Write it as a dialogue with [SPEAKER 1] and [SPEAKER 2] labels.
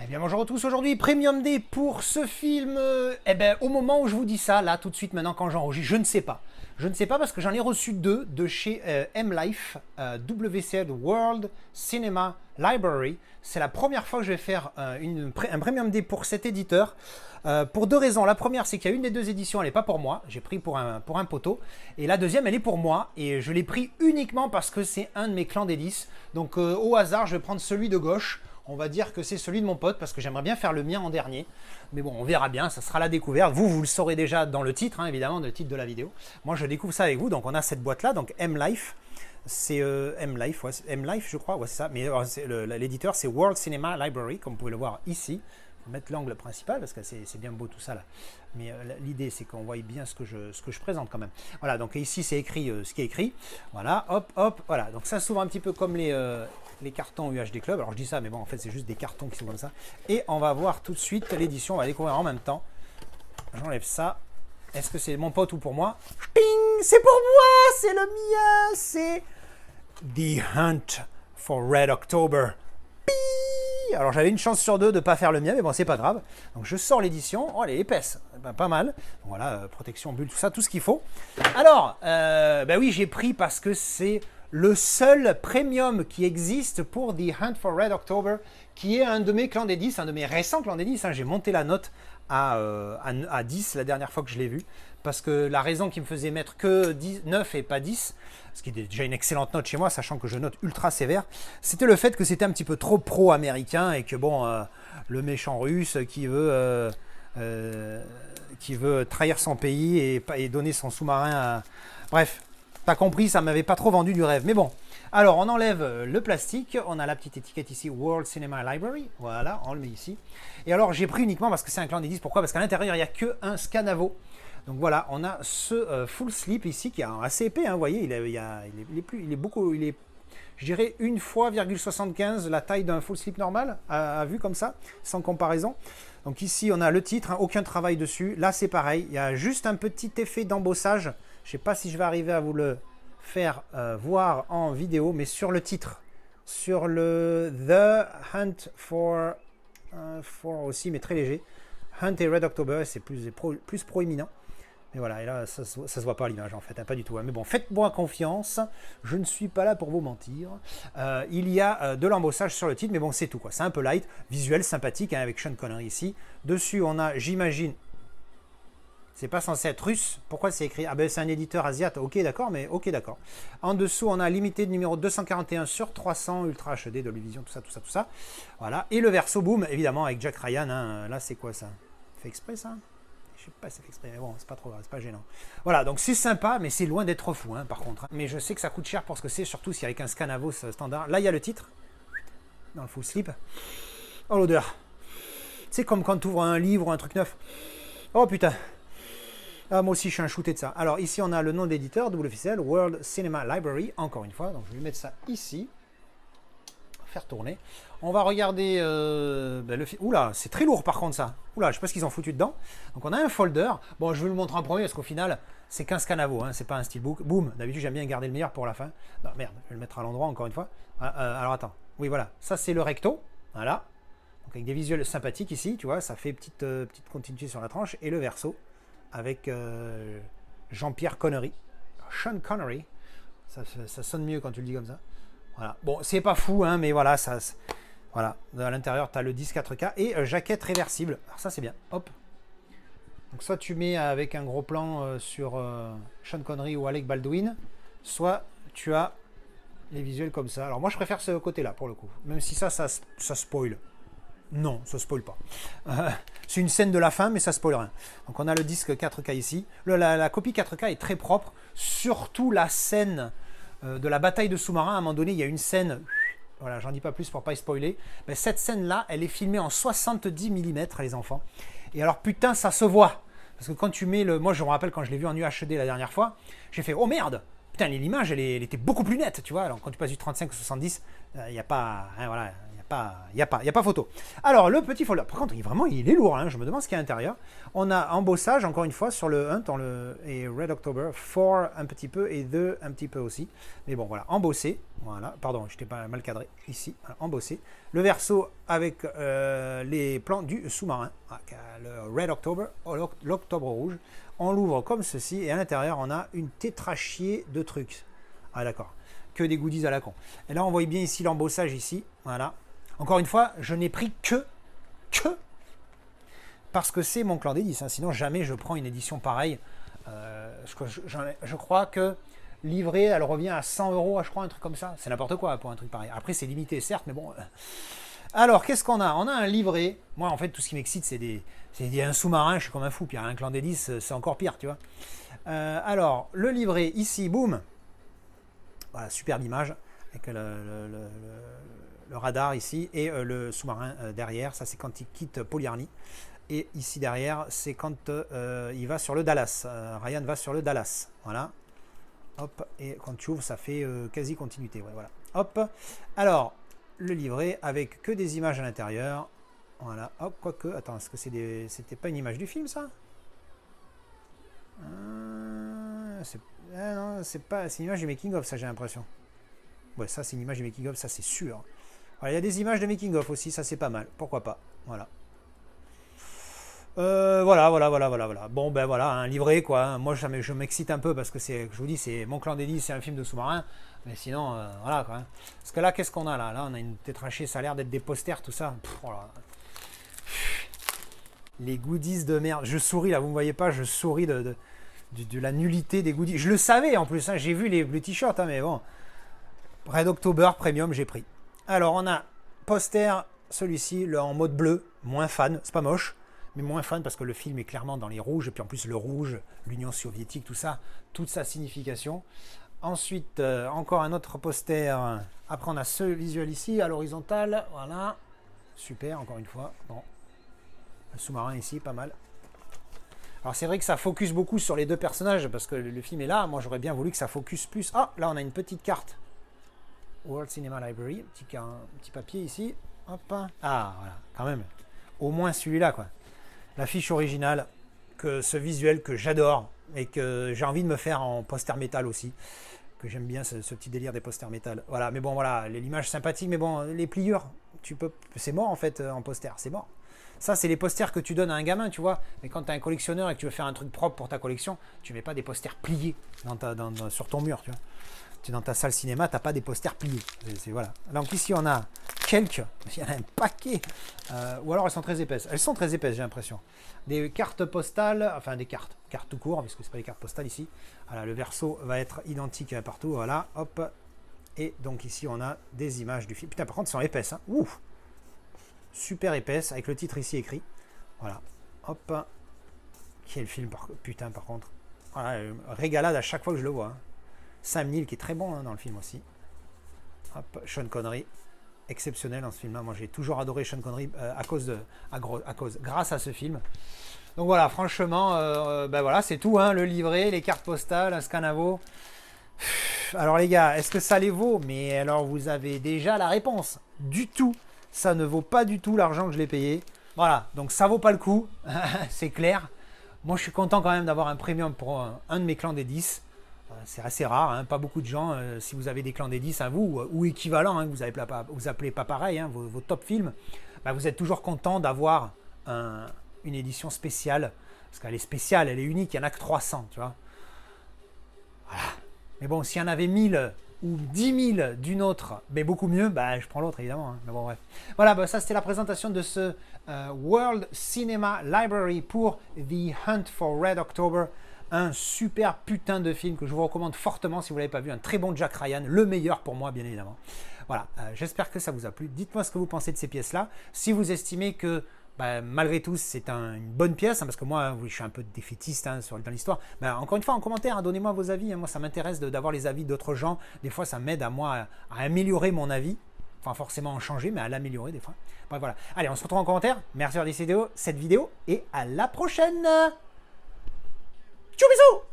[SPEAKER 1] Eh bien bonjour à tous, aujourd'hui Premium Day pour ce film. Eh bien au moment où je vous dis ça, là tout de suite maintenant quand j'enregistre, je ne sais pas. Je ne sais pas parce que j'en ai reçu deux de chez M-Life, WCL World Cinema Library. C'est la première fois que je vais faire un Premium Day pour cet éditeur. Pour deux raisons. La première, c'est qu'il y a une des deux éditions, elle n'est pas pour moi. J'ai pris pour un poteau. Et la deuxième, elle est pour moi. Et je l'ai pris uniquement parce que c'est un de mes clans d'hélice. Donc au hasard, je vais prendre celui de gauche. On va dire que c'est celui de mon pote parce que j'aimerais bien faire le mien en dernier. Mais bon, on verra bien, ça sera la découverte. Vous le saurez déjà dans le titre, hein, évidemment, dans le titre de la vidéo. Moi, je découvre ça avec vous. Donc on a cette boîte-là, donc M-Life. C'est M-Life, ouais, M-Life, je crois, ouais, c'est ça. Mais l'éditeur, c'est World Cinema Library, comme vous pouvez le voir ici. Mettre l'angle principal parce que c'est bien beau tout ça là, mais l'idée c'est qu'on voit bien ce que je présente quand même. Voilà, donc ici c'est écrit ce qui est écrit, voilà, hop, voilà, donc ça s'ouvre un petit peu comme les cartons UHD Club. Alors je dis ça, mais bon, en fait c'est juste des cartons qui sont comme ça, et on va voir tout de suite l'édition, on va découvrir en même temps. J'enlève ça. Est-ce que c'est mon pote ou pour moi? Ping, c'est pour moi, c'est le mien, c'est The Hunt for Red October. Alors j'avais une chance sur deux de ne pas faire le mien, mais bon, c'est pas grave. Donc je sors l'édition. Oh, elle est épaisse, ben, pas mal. Voilà, protection, bulle, tout ça, tout ce qu'il faut. Alors, ben oui, j'ai pris parce que c'est le seul premium qui existe pour The Hunt for Red October, qui est un de mes clans des 10, un de mes récents clans des 10. Hein. J'ai monté la note à 10 la dernière fois que je l'ai vu, parce que la raison qui me faisait mettre que 9 et pas 10, ce qui est déjà une excellente note chez moi, sachant que je note ultra sévère, c'était le fait que c'était un petit peu trop pro-américain et que bon, le méchant russe qui veut trahir son pays et donner son sous-marin à... Bref, t'as compris, ça m'avait pas trop vendu du rêve, mais bon. Alors, on enlève le plastique, on a la petite étiquette ici, World Cinema Library, voilà, on le met ici. Et alors, j'ai pris uniquement parce que c'est un clan des 10, pourquoi? Parce qu'à l'intérieur, il n'y a qu'un Scanavo. Donc voilà, on a ce full slip ici qui est assez épais, hein, vous voyez, il est, je dirais, 1 fois 0,75 la taille d'un full slip normal, à vue comme ça, sans comparaison. Donc ici, on a le titre, hein, aucun travail dessus. Là, c'est pareil, il y a juste un petit effet d'embossage. Je ne sais pas si je vais arriver à vous le faire voir en vidéo, mais sur le titre, sur le The Hunt for aussi, mais très léger. Hunt et Red October, c'est plus proéminent. Mais voilà, et là, ça se voit pas à l'image en fait, hein, pas du tout. Hein. Mais bon, faites-moi confiance, je ne suis pas là pour vous mentir. Il y a de l'embossage sur le titre, mais bon, c'est tout quoi. C'est un peu light, visuel, sympathique, hein, avec Sean Connery ici. Dessus, on a, j'imagine, c'est pas censé être russe. Pourquoi c'est écrit? Ah ben, c'est un éditeur asiate, ok, d'accord, mais ok, d'accord. En dessous, on a limité de numéro 241 sur 300, Ultra HD, Dolby Vision, tout ça. Voilà, et le verso, boom, évidemment, avec Jack Ryan. Hein. Là, c'est quoi ça? Fait exprès ça? Je sais pas si c'est fait exprès, mais bon, c'est pas trop grave, c'est pas gênant. Voilà, donc c'est sympa, mais c'est loin d'être fou, hein, par contre. Hein. Mais je sais que ça coûte cher pour ce que c'est, surtout si avec un Scanavo standard. Là, il y a le titre, dans le full slip. Oh, l'odeur. C'est comme quand tu ouvres un livre ou un truc neuf. Oh, putain. Ah, moi aussi, je suis un shooté de ça. Alors, ici, on a le nom de l'éditeur, double officiel, World Cinema Library, encore une fois. Donc, je vais mettre ça ici. Faire tourner. On va regarder le film. Oula, c'est très lourd par contre ça. Oula, je sais pas ce qu'ils ont foutu dedans. Donc on a un folder. Bon, je vais vous le montrer en premier parce qu'au final, c'est qu'un Scanavo, hein, c'est pas un steelbook. Boum, d'habitude j'aime bien garder le meilleur pour la fin. Non, merde, je vais le mettre à l'endroit encore une fois. Alors attends. Oui, voilà. Ça c'est le recto. Voilà. Donc avec des visuels sympathiques ici, tu vois, ça fait petite continuité sur la tranche. Et le verso avec Jean-Pierre Connery. Sean Connery. Ça sonne mieux quand tu le dis comme ça. Voilà. Bon, c'est pas fou, hein, mais voilà, ça. Voilà. À l'intérieur, tu as le 10 4K et jaquette réversible. Alors, ça, c'est bien. Hop. Donc, soit tu mets avec un gros plan sur Sean Connery ou Alec Baldwin, soit tu as les visuels comme ça. Alors, moi, je préfère ce côté-là pour le coup. Même si ça spoil. Non, ça spoil pas. C'est une scène de la fin, mais ça spoil rien. Donc, on a le disque 4K ici. La copie 4K est très propre, surtout la scène. De la bataille de sous-marins, à un moment donné, il y a une scène, voilà, j'en dis pas plus pour pas y spoiler, mais cette scène-là, elle est filmée en 70 mm, les enfants. Et alors, putain, ça se voit. Parce que quand tu mets le... Moi, je me rappelle quand je l'ai vu en UHD la dernière fois, j'ai fait, oh merde, putain, l'image, elle était beaucoup plus nette, tu vois. Alors, quand tu passes du 35 au 70, il n'y a pas... Hein, voilà, pas photo. Alors, le petit folder, par contre, vraiment, il est lourd, hein, je me demande ce qu'il y a à l'intérieur. On a embossage, encore une fois, sur le Hunt et Red October, 4 un petit peu et 2 un petit peu aussi. Mais bon, voilà, embossé, voilà, pardon, je n'étais pas mal cadré, ici, voilà, embossé. Le verso avec les plans du sous-marin, le Red October, l'Octobre rouge. On l'ouvre comme ceci, et à l'intérieur, on a une tétrachier de trucs. Ah d'accord, que des goodies à la con. Et là, on voit bien ici l'embossage ici, voilà. Encore une fois, je n'ai pris que parce que c'est mon clan des 10, hein. Sinon jamais je prends une édition pareille. Je crois que livrée, elle revient à 100 €, je crois, un truc comme ça. C'est n'importe quoi pour un truc pareil. Après, c'est limité, certes, mais bon. Alors, qu'est-ce qu'on a? On a un livret. Moi, en fait, tout ce qui m'excite, c'est un sous-marin. Je suis comme un fou. Puis un clan des 10, c'est encore pire, tu vois. Alors, le livret, ici, boum. Voilà, superbe image. Avec le radar ici. Et le sous-marin derrière. Ça, c'est quand il quitte Polyarny. Et ici, derrière, c'est quand il va sur le Dallas. Ryan va sur le Dallas. Voilà. Hop. Et quand tu ouvres, ça fait quasi continuité. Ouais, voilà. Hop. Alors, le livret avec que des images à l'intérieur. Voilà, hop, quoique, attends, est-ce que c'était pas une image du film, ça? Non, c'est une image du making-of, ça, j'ai l'impression. Ouais, ça, c'est une image du making-of, ça, c'est sûr. Voilà, il y a des images de making-of aussi, ça, c'est pas mal, pourquoi pas, voilà. Voilà. Bon, ben voilà, un livret, quoi. Moi, je m'excite un peu parce que je vous dis, c'est Mon Clan des 10, c'est un film de sous-marin. Mais sinon, voilà, quoi. Parce que là, qu'est-ce qu'on a là? Là, on a une tétrachée, ça a l'air d'être des posters, tout ça. Voilà. Les goodies de merde. Je souris, là, vous me voyez pas, je souris de la nullité des goodies. Je le savais, en plus, hein, j'ai vu le t-shirt, hein, mais bon. Red October Premium, j'ai pris. Alors, on a poster, celui-ci, en mode bleu, moins fan, c'est pas moche. Mais moins fan parce que le film est clairement dans les rouges, et puis en plus le rouge, l'Union soviétique, tout ça, toute sa signification. Ensuite, encore un autre poster. Après, on a ce visuel ici, à l'horizontale, voilà. Super, encore une fois. Bon. Le sous-marin ici, pas mal. Alors c'est vrai que ça focus beaucoup sur les deux personnages, parce que le film est là, moi j'aurais bien voulu que ça focus plus. Ah, là on a une petite carte. World Cinema Library, un petit papier ici. Hop. Ah, voilà, quand même. Au moins celui-là, quoi. La fiche originale, ce visuel que j'adore et que j'ai envie de me faire en poster métal aussi, que j'aime bien ce petit délire des posters métal. Voilà, mais bon voilà, l'image sympathique, mais bon, les pliures, c'est mort en fait en poster, c'est mort. Ça, c'est les posters que tu donnes à un gamin, tu vois. Mais quand tu es un collectionneur et que tu veux faire un truc propre pour ta collection, tu mets pas des posters pliés sur ton mur, tu vois. Dans ta salle cinéma, tu n'as pas des posters pliés. Voilà. Donc ici, on a quelques, il y en a un paquet, ou alors elles sont très épaisses. Elles sont très épaisses, j'ai l'impression. Des cartes postales, enfin des cartes tout court, parce que c'est pas des cartes postales ici. Voilà, le verso va être identique partout, voilà, hop. Et donc ici, on a des images du film. Putain, par contre, elles sont épaisses, hein. Ouf, super épaisses, avec le titre ici écrit. Voilà, hop. Quel film, putain, par contre. Voilà, régalade à chaque fois que je le vois, hein. Sam Neill qui est très bon, hein, dans le film aussi. Hop, Sean Connery, exceptionnel dans ce film-là. Moi j'ai toujours adoré Sean Connery grâce à ce film. Donc voilà, franchement, ben voilà, c'est tout, hein, le livret, les cartes postales, un scanavo. Alors les gars, est-ce que ça les vaut? Mais alors vous avez déjà la réponse. Du tout, ça ne vaut pas du tout l'argent que je l'ai payé. Voilà, donc ça vaut pas le coup, c'est clair. Moi je suis content quand même d'avoir un premium pour un de mes clans des 10. C'est assez rare, hein, pas beaucoup de gens, si vous avez des clans des 10 à vous, ou équivalent, hein, vous appelez pas pareil, hein, vos top films, bah, vous êtes toujours content d'avoir une édition spéciale, parce qu'elle est spéciale, elle est unique, il n'y en a que 300, tu vois. Voilà. Mais bon, s'il y en avait 1000 ou 10 000 d'une autre, mais beaucoup mieux, bah, je prends l'autre évidemment, hein. Mais bon, bref. Voilà, bah, ça c'était la présentation de ce World Cinema Library pour The Hunt for Red October. Un super putain de film que je vous recommande fortement si vous ne l'avez pas vu. Un très bon Jack Ryan, le meilleur pour moi, bien évidemment. Voilà, j'espère que ça vous a plu. Dites-moi ce que vous pensez de ces pièces-là. Si vous estimez que, bah, malgré tout, c'est une bonne pièce, hein, parce que moi, je suis un peu défaitiste, hein, dans l'histoire. Bah, encore une fois, en commentaire, hein, donnez-moi vos avis. Hein. Moi, ça m'intéresse d'avoir les avis d'autres gens. Des fois, ça m'aide à améliorer mon avis. Enfin, forcément en changer, mais à l'améliorer des fois. Bref, voilà. Allez, on se retrouve en commentaire. Merci d'avoir regardé cette vidéo et à la prochaine. Tchou bisous!